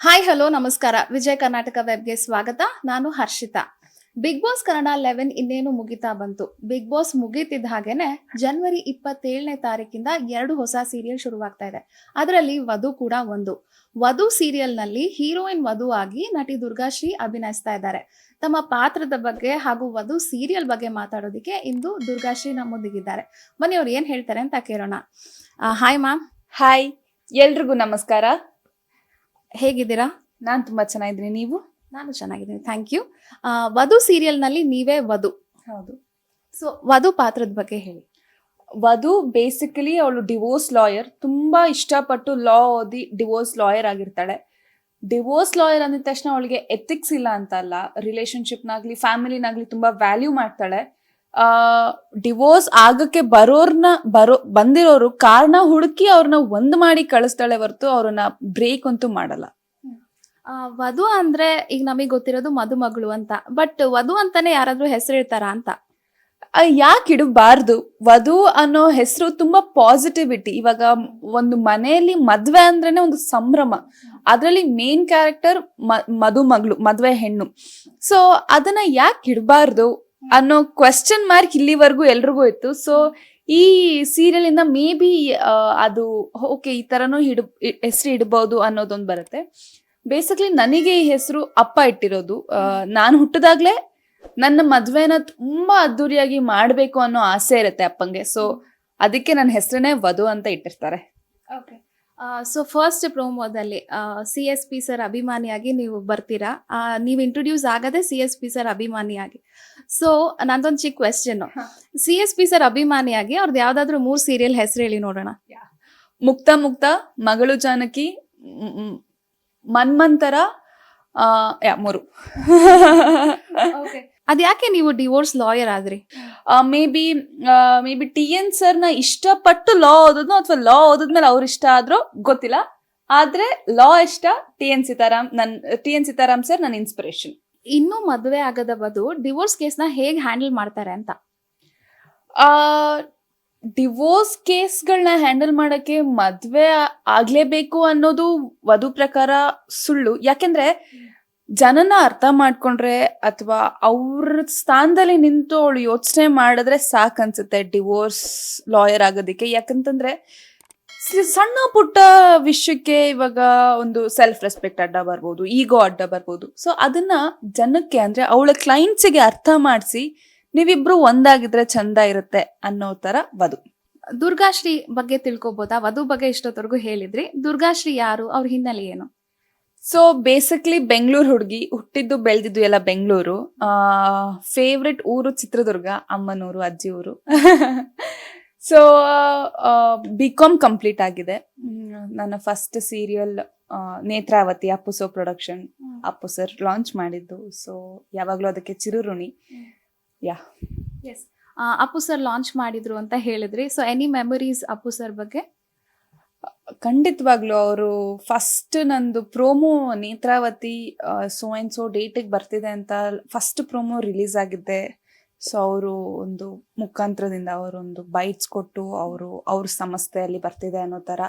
Hi hello ನಮಸ್ಕಾರ. ವಿಜಯ್ ಕರ್ನಾಟಕ ವೆಬ್ಗೆ ಸ್ವಾಗತ. ನಾನು ಹರ್ಷಿತಾ. ಬಿಗ್ ಬಾಸ್ ಕನ್ನಡ 11 ಇನ್ನೇನು ಮುಗಿತಾ ಬಂತು. ಬಿಗ್ ಬಾಸ್ ಮುಗೀತಿದ್ದ ಹಾಗೇನೆ ಜನವರಿ 27ನೇ ತಾರೀಕಿಂದ 2 ಹೊಸ ಸೀರಿಯಲ್ ಶುರುವಾಗ್ತಾ ಇದೆ. ಅದರಲ್ಲಿ ವಧು ಕೂಡ ಒಂದು. ವಧು ಸೀರಿಯಲ್ನಲ್ಲಿ ಹೀರೋಯಿನ್ ವಧು ಆಗಿ ನಟಿ ದುರ್ಗಾಶ್ರೀ ಅಭಿನಯಿಸ್ತಾ ಇದ್ದಾರೆ. ತಮ್ಮ ಪಾತ್ರದ ಬಗ್ಗೆ ಹಾಗೂ ವಧು ಸೀರಿಯಲ್ ಬಗ್ಗೆ ಮಾತಾಡೋದಕ್ಕೆ ಇಂದು ದುರ್ಗಾಶ್ರೀ ನಮ್ಮೊಂದಿಗಿದ್ದಾರೆ. ಬನ್ನಿ ಅವ್ರು ಏನ್ ಹೇಳ್ತಾರೆ ಅಂತ ಕೇಳೋಣ. Hi ma'am. ಹಾಯ್, ಎಲ್ರಿಗೂ ನಮಸ್ಕಾರ. ಹೇಗಿದ್ದೀರಾ? ನಾನ್ ತುಂಬಾ ಚೆನ್ನಾಗಿದ್ದೀನಿ. ನೀವು? ನಾನು ಚೆನ್ನಾಗಿದ್ದೀನಿ, ಥ್ಯಾಂಕ್ ಯು. ವಧು ಸೀರಿಯಲ್ನಲ್ಲಿ ನೀವೇ ವಧು. ಹೌದು. ಸೊ ವಧು ಪಾತ್ರದ ಬಗ್ಗೆ ಹೇಳಿ. ವಧು ಬೇಸಿಕಲಿ ಅವಳು ಡಿವೋರ್ಸ್ ಲಾಯರ್. ತುಂಬಾ ಇಷ್ಟಪಟ್ಟು ಲಾ ಓದಿ ಡಿವೋರ್ಸ್ ಲಾಯರ್ ಆಗಿರ್ತಾಳೆ. ಡಿವೋರ್ಸ್ ಲಾಯರ್ ಅಂದಿದ ತಕ್ಷಣ ಅವಳಿಗೆ ಎಥಿಕ್ಸ್ ಇಲ್ಲ ಅಂತ ಅಲ್ಲ, ರಿಲೇಶನ್ಶಿಪ್ನಾಗ್ಲಿ ಫ್ಯಾಮಿಲಿನಾಗ್ಲಿ ತುಂಬಾ ವ್ಯಾಲ್ಯೂ ಮಾಡ್ತಾಳೆ. ಡಿವೋರ್ಸ್ ಆಗಕ್ಕೆ ಬಂದಿರೋರು ಕಾರಣ ಹುಡುಕಿ ಅವ್ರನ್ನ ಒಂದ್ ಮಾಡಿ ಕಳಿಸ್ತಾಳೆ ಹೊರತು ಅವ್ರನ್ನ ಬ್ರೇಕ್ ಅಂತೂ ಮಾಡಲ್ಲ. ವಧು ಅಂದ್ರೆ ಈಗ ನಮಗೆ ಗೊತ್ತಿರೋದು ಮದುಮಗಳು ಅಂತ, ಬಟ್ ವಧು ಅಂತಾನೆ ಯಾರಾದ್ರೂ ಹೆಸರು ಇಡ್ತಾರ ಅಂತ? ಯಾಕೆ ಇಡಬಾರ್ದು? ವಧು ಅನ್ನೋ ಹೆಸರು ತುಂಬಾ ಪಾಸಿಟಿವಿಟಿ. ಇವಾಗ ಒಂದು ಮನೆಯಲ್ಲಿ ಮದ್ವೆ ಅಂದ್ರೇನೆ ಒಂದು ಸಂಭ್ರಮ. ಅದ್ರಲ್ಲಿ ಮೇನ್ ಕ್ಯಾರೆಕ್ಟರ್ ಮದುಮಗಳು, ಮದ್ವೆ ಹೆಣ್ಣು. ಸೊ ಅದನ್ನ ಯಾಕೆ ಇಡಬಾರ್ದು ಅನ್ನೋ ಕ್ವೆಶ್ಚನ್ ಮಾರ್ಕ್ ಇಲ್ಲಿವರೆಗೂ ಎಲ್ರಿಗೂ ಇತ್ತು. ಸೊ ಈ ಸೀರಿಯಲ್ ಇಂದ ಮೇ ಬಿ ಅದು ಓಕೆ, ಈ ತರನು ಹೆಸರು ಇಡಬಹುದು ಅನ್ನೋದೊಂದು ಬರುತ್ತೆ. ಬೇಸಿಕ್ಲಿ ನನಗೆ ಈ ಹೆಸರು ಅಪ್ಪ ಇಟ್ಟಿರೋದು. ನಾನು ಹುಟ್ಟಿದಾಗ್ಲೇ ನನ್ನ ಮದ್ವೆನ ತುಂಬಾ ಅದ್ದೂರಿಯಾಗಿ ಮಾಡ್ಬೇಕು ಅನ್ನೋ ಆಸೆ ಇರುತ್ತೆ ಅಪ್ಪಂಗೆ. ಸೊ ಅದಕ್ಕೆ ನನ್ನ ಹೆಸರನ್ನೇ ವಧು ಅಂತ ಇಟ್ಟಿರ್ತಾರೆ. ಸೊ ಫಸ್ಟ್ ಪ್ರೋಮೋದಲ್ಲಿ CSP ಸರ್ ಅಭಿಮಾನಿಯಾಗಿ ನೀವು ಬರ್ತೀರಾ. ನೀವು ಇಂಟ್ರೊಡ್ಯೂಸ್ ಆಗದೆ CSP ಸರ್ ಅಭಿಮಾನಿಯಾಗಿ. ಸೊ ನಂದೊಂದು ಚಿಕ್ಕ ಕ್ವೆಶ್ಚನ್, CSP ಸರ್ ಅಭಿಮಾನಿಯಾಗಿ ಅವ್ರದ್ದು ಯಾವ್ದಾದ್ರು 3 ಸೀರಿಯಲ್ ಹೆಸರು ಹೇಳಿ ನೋಡೋಣ. ಮುಕ್ತ, ಮಗಳು ಜಾನಕಿ, ಮನ್ಮಂತರ, 3. ಅದ್ಯಾಕೆ ನೀವು ಡಿವೋರ್ಸ್ ಲಾಯರ್ ಆದ್ರಿ? ಮೇ ಬಿ TN ಸರ್ನ ಇಷ್ಟಪಟ್ಟು ಲಾ ಓದೋದ್ನೋ ಅಥವಾ ಲಾ ಓದದ್ಮೇಲೆ ಅವ್ರ ಇಷ್ಟ ಆದ್ರೂ ಗೊತ್ತಿಲ್ಲ. ಆದ್ರೆ ಲಾ ಇಷ್ಟ. TN ಸೀತಾರಾಮ್ ಸರ್ ನನ್ನ ಇನ್ಸ್ಪಿರೇಷನ್. ಇನ್ನೂ ಮದುವೆ ಆಗದ ವಧು ಡಿವೋರ್ಸ್ ಕೇಸ್ನ ಹೇಗೆ ಹ್ಯಾಂಡಲ್ ಮಾಡ್ತಾರೆ ಅಂತ? ಡಿವೋರ್ಸ್ ಕೇಸ್ಗಳನ್ನ ಹ್ಯಾಂಡಲ್ ಮಾಡಕ್ಕೆ ಮದ್ವೆ ಆಗ್ಲೇಬೇಕು ಅನ್ನೋದು ವಧು ಪ್ರಕಾರ ಸುಳ್ಳು. ಯಾಕೆಂದ್ರೆ ಜನನ ಅರ್ಥ ಮಾಡ್ಕೊಂಡ್ರೆ ಅಥವಾ ಅವ್ರ ಸ್ಥಾನದಲ್ಲಿ ನಿಂತು ಅವಳು ಯೋಚನೆ ಮಾಡಿದ್ರೆ ಸಾಕನ್ಸುತ್ತೆ ಡಿವೋರ್ಸ್ ಲಾಯರ್ ಆಗೋದಿಕ್ಕೆ. ಯಾಕಂತಂದ್ರೆ ಸಣ್ಣ ಪುಟ್ಟ ವಿಷಯಕ್ಕೆ ಇವಾಗ ಒಂದು ಸೆಲ್ಫ್ ರೆಸ್ಪೆಕ್ಟ್ ಅಡ್ಡ ಬರ್ಬೋದು, ಈಗೋ ಅಡ್ಡ ಬರ್ಬೋದು. ಸೊ ಅದನ್ನ ಜನಕ್ಕೆ ಅಂದ್ರೆ ಅವಳ ಕ್ಲೈಂಟ್ಸಿಗೆ ಅರ್ಥ ಮಾಡಿಸಿ ನೀವಿಬ್ರು ಒಂದಾಗಿದ್ರೆ ಚಂದ ಇರುತ್ತೆ ಅನ್ನೋ ತರ ವಧು. ದುರ್ಗಾಶ್ರೀ ಬಗ್ಗೆ ತಿಳ್ಕೊಬೋದಾ? ವಧು ಬಗ್ಗೆ ಇಷ್ಟೊತ್ತವರೆಗೂ ಹೇಳಿದ್ರಿ, ದುರ್ಗಾಶ್ರೀ ಯಾರು, ಅವ್ರ ಹಿನ್ನೆಲೆ ಏನು? ಸೊ ಬೇಸಿಕ್ಲಿ ಬೆಂಗಳೂರು ಹುಡುಗಿ, ಹುಟ್ಟಿದ್ದು ಬೆಳೆದಿದ್ದು ಎಲ್ಲ ಬೆಂಗಳೂರು. ಫೇವ್ರೆಟ್ ಊರು ಚಿತ್ರದುರ್ಗ, ಅಮ್ಮನೂರು, ಅಜ್ಜಿ ಊರು. ಸೊ BCom ಕಂಪ್ಲೀಟ್ ಆಗಿದೆ. ನನ್ನ first serial Netravati, Appu so production, Appu sir launch ಮಾಡಿದ್ದು. ಸೊ ಯಾವಾಗ್ಲೂ ಅದಕ್ಕೆ ಚಿರುಋಣಿ. ಅಪ್ಪು ಸರ್ ಲಾಂಚ್ ಮಾಡಿದ್ರು ಅಂತ ಹೇಳಿದ್ರಿ. So any memories Appu sir ಬಗ್ಗೆ? ಖಂಡಿತವಾಗ್ಲು ಅವರು ಫಸ್ಟ್ ನಂದು ಪ್ರೋಮೋ ನೇತ್ರಾವತಿ ಸೋ ಡೇಟಿಗೆ ಬರ್ತಿದೆ ಅಂತ ಫಸ್ಟ್ ಪ್ರೋಮೋ ರಿಲೀಸ್ ಆಗಿದ್ದೆ. ಸೊ ಅವರು ಒಂದು ಮುಖಾಂತರದಿಂದ ಅವರೊಂದು ಬೈಟ್ಸ್ ಕೊಟ್ಟು ಅವ್ರ ಸಂಸ್ಥೆಯಲ್ಲಿ ಬರ್ತಿದೆ ಅನ್ನೋ ತರ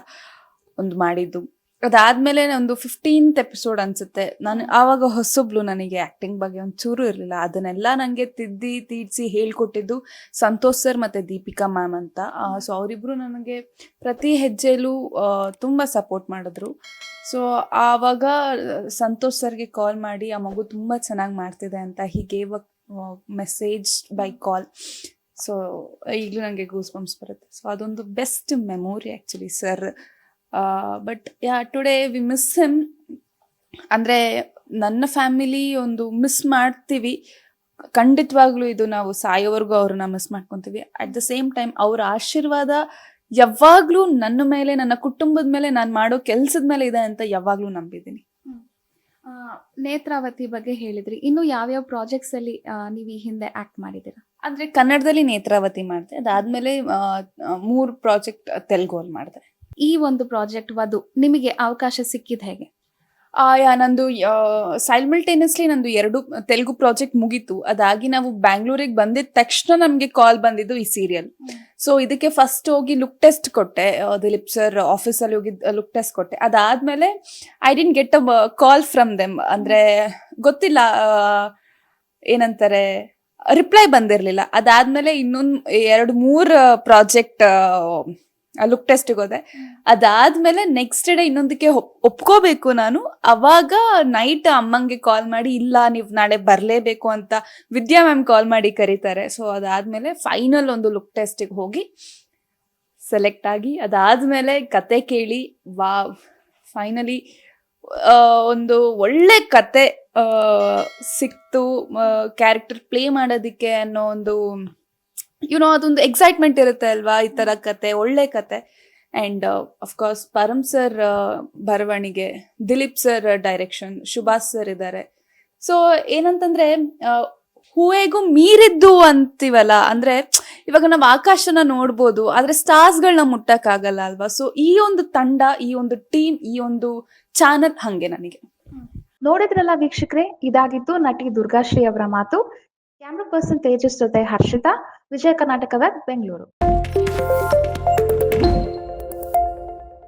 ಒಂದು ಮಾಡಿದ್ದು. ಅದಾದ್ಮೇಲೆ ಒಂದು 15th ಎಪಿಸೋಡ್ ಅನ್ಸುತ್ತೆ. ನಾನು ಆವಾಗ ಹೊಸಬ್ಳು, ನನಗೆ ಆಕ್ಟಿಂಗ್ ಬಗ್ಗೆ ಒಂಚೂರು ಇರಲಿಲ್ಲ. ಅದನ್ನೆಲ್ಲ ನಂಗೆ ತೀಡ್ಸಿ ಹೇಳ್ಕೊಟ್ಟಿದ್ದು ಸಂತೋಷ್ ಸರ್ ಮತ್ತೆ ದೀಪಿಕಾ ಮ್ಯಾಮ್ ಅಂತ. ಸೊ ಅವರಿಬ್ರು ನನಗೆ ಪ್ರತಿ ಹೆಜ್ಜೆಲೂ ತುಂಬಾ ಸಪೋರ್ಟ್ ಮಾಡಿದ್ರು. ಸೊ ಆವಾಗ ಸಂತೋಷ್ ಸರ್ಗೆ ಕಾಲ್ ಮಾಡಿ ಆ ಮಗು ತುಂಬಾ ಚೆನ್ನಾಗಿ ಮಾಡ್ತಿದೆ ಅಂತ he gave a message by call. So ಈಗಲೂ ನನಗೆ ಗೂಸ್ ಬಂಪ್ಸ್ ಬರುತ್ತೆ. ಸೊ ಅದೊಂದು best memory actually sir. But today we miss him. ಅಂದ್ರೆ ನನ್ನ ಫ್ಯಾಮಿಲಿ ಒಂದು ಮಿಸ್ ಮಾಡ್ತೀವಿ ಖಂಡಿತವಾಗ್ಲೂ. ಇದು ನಾವು ಸಾಯೋವರೆಗೂ ಅವ್ರನ್ನ ಮಿಸ್ ಮಾಡ್ಕೊಂತೀವಿ. ಅಟ್ ದ ಸೇಮ್ ಟೈಮ್ ಅವ್ರ ಆಶೀರ್ವಾದ ಯಾವಾಗ್ಲೂ ನನ್ನ ಮೇಲೆ, ನನ್ನ ಕುಟುಂಬದ ಮೇಲೆ, ನಾನು ಮಾಡೋ ಕೆಲ್ಸದ ಮೇಲೆ ಇದೆ ಅಂತ ಯಾವಾಗ್ಲೂ ನಂಬಿದ್ದೀನಿ. ನೇತ್ರಾವತಿ ಬಗ್ಗೆ ಹೇಳಿದ್ರಿ, ಇನ್ನು ಯಾವ್ಯಾವ ಪ್ರಾಜೆಕ್ಟ್ಸ್ ಅಲ್ಲಿ ನೀವು ಈ ಹಿಂದೆ ಆಕ್ಟ್ ಮಾಡಿದ್ದೀರಾ? ಅಂದ್ರೆ ಕನ್ನಡದಲ್ಲಿ ನೇತ್ರಾವತಿ ಮಾಡಿದೆ. ಅದಾದ್ಮೇಲೆ 3 ಪ್ರಾಜೆಕ್ಟ್ ತೆಲುಗಲ್ಲಿ ಮಾಡಿದೆ. ಈ ಒಂದು ಪ್ರಾಜೆಕ್ಟ್ ವಧು ನಿಮಗೆ ಅವಕಾಶ ಸಿಕ್ಕಿದ ಹೇಗೆ? ನಂದು ಸೈಮಲ್ಟೇನಿಯಸ್ಲಿ ನಂದು 2 ತೆಲುಗು ಪ್ರಾಜೆಕ್ಟ್ ಮುಗೀತು. ಅದಾಗಿ ನಾವು ಬ್ಯಾಂಗ್ಳೂರಿಗೆ ಬಂದಿದ ತಕ್ಷಣ ನಮಗೆ ಕಾಲ್ ಬಂದಿದ್ದು ಈ ಸೀರಿಯಲ್. ಸೊ ಇದಕ್ಕೆ ಫಸ್ಟ್ ಹೋಗಿ ಲುಕ್ ಟೆಸ್ಟ್ ಕೊಟ್ಟೆ, ದಿಲೀಪ್ ಸರ್ ಆಫೀಸಲ್ಲಿ ಹೋಗಿ ಲುಕ್ ಟೆಸ್ಟ್ ಕೊಟ್ಟೆ. ಅದಾದ್ಮೇಲೆ I didn't get a call from them, ಅಂದ್ರೆ ಗೊತ್ತಿಲ್ಲ ಏನಂತಾರೆ, ರಿಪ್ಲೈ ಬಂದಿರಲಿಲ್ಲ. ಅದಾದ್ಮೇಲೆ ಇನ್ನೊಂದು 2-3 ಪ್ರಾಜೆಕ್ಟ್ ಲುಕ್ ಟೆಸ್ಟ್ಗೆ ಹೋದೆ. ಅದಾದ್ಮೇಲೆ ನೆಕ್ಸ್ಟ್ ಡೇ ಇನ್ನೊಂದಕ್ಕೆ ಒಪ್ಕೋಬೇಕು ನಾನು. ಅವಾಗ ನೈಟ್ ಅಮ್ಮಂಗೆ ಕಾಲ್ ಮಾಡಿ, ಇಲ್ಲ ನೀವು ನಾಳೆ ಬರಲೇಬೇಕು ಅಂತ ವಿದ್ಯಾ ಮ್ಯಾಮ್ ಕಾಲ್ ಮಾಡಿ ಕರೀತಾರೆ. ಸೊ ಅದಾದ್ಮೇಲೆ ಫೈನಲ್ ಒಂದು ಲುಕ್ ಟೆಸ್ಟಿಗೆ ಹೋಗಿ ಸೆಲೆಕ್ಟ್ ಆಗಿ, ಅದಾದ್ಮೇಲೆ ಕತೆ ಕೇಳಿ, ವಾವ್, ಫೈನಲಿ ಒಂದು ಒಳ್ಳೆ ಕತೆ ಸಿಕ್ತು. ಕ್ಯಾರೆಕ್ಟರ್ ಪ್ಲೇ ಮಾಡೋದಿಕ್ಕೆ ಅನ್ನೋ ಒಂದು ಅದೊಂದು ಎಕ್ಸೈಟ್ಮೆಂಟ್ ಇರುತ್ತೆ ಅಲ್ವಾ, ಈ ತರ ಕತೆ, ಒಳ್ಳೆ ಕತೆ. ಅಂಡ್ ಅಫ್ಕೋರ್ಸ್ ಪರಮ್ ಸರ್ ಬರವಣಿಗೆ, Dilip sir direction, Subhash sir ಇದ್ದಾರೆ. ಸೊ ಏನಂತಂದ್ರೆ ಹೂವೆಗೂ ಮೀರಿದ್ದು ಅಂತೀವಲ್ಲ, ಅಂದ್ರೆ ಇವಾಗ ನಾವು ಆಕಾಶನ ನೋಡ್ಬೋದು, ಆದ್ರೆ ಸ್ಟಾರ್ಸ್ಗಳನ್ನ ಮುಟ್ಟಕ್ಕಾಗಲ್ಲ ಅಲ್ವಾ. ಸೊ ಈ ಒಂದು ತಂಡ, ಈ ಒಂದು ಟೀಮ್, ಈ ಒಂದು ಚಾನಲ್ ಹಂಗೆ ನನಗೆ. ನೋಡಿದ್ರಲ್ಲ ವೀಕ್ಷಕರೇ, ಇದಾಗಿತ್ತು ನಟಿ ದುರ್ಗಾಶ್ರೀ ಅವರ ಮಾತು. ಕ್ಯಾಮ್ರಾ ಪರ್ಸನ್ ತೇಜಸ್ ಜೊತೆ ಹರ್ಷಿತಾ, ವಿಜಯ ಕರ್ನಾಟಕ ವೆಬ್, ಬೆಂಗಳೂರು.